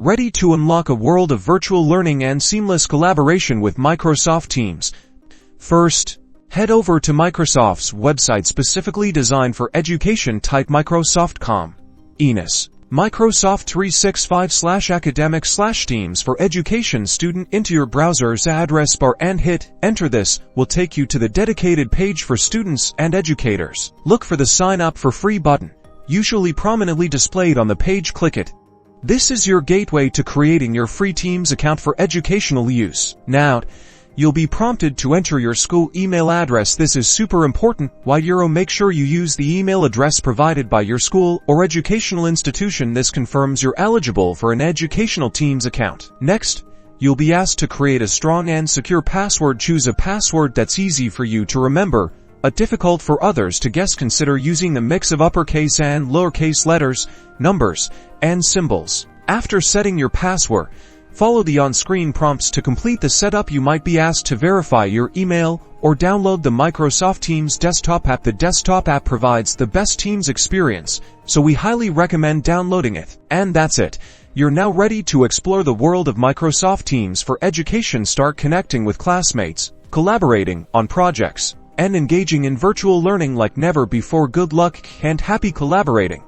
Ready to unlock a world of virtual learning and seamless collaboration with Microsoft Teams? First, head over to Microsoft's website specifically designed for education. Type Microsoft.com. ENIS. Microsoft 365/academic/Teams for Education Student into your browser's address bar and hit Enter. This will take you to the dedicated page for students and educators. Look for the Sign Up for Free button, usually prominently displayed on the page. Click it. This is your gateway to creating your free Teams account for educational use. Now, you'll be prompted to enter your school email address. This is super important. Make sure you use the email address provided by your school or educational institution. This confirms you're eligible for an educational Teams account. Next, you'll be asked to create a strong and secure password. Choose a password that's easy for you to remember, difficult for others to guess. Consider using the mix of uppercase and lowercase letters, numbers, and symbols. After setting your password, follow the on-screen prompts to complete the setup. You might be asked to verify your email or download the Microsoft Teams desktop app. The desktop app provides the best Teams experience, so we highly recommend downloading it. And that's it. You're now ready to explore the world of Microsoft Teams for education. Start connecting with classmates, collaborating on projects, and engaging in virtual learning like never before. Good luck and happy collaborating.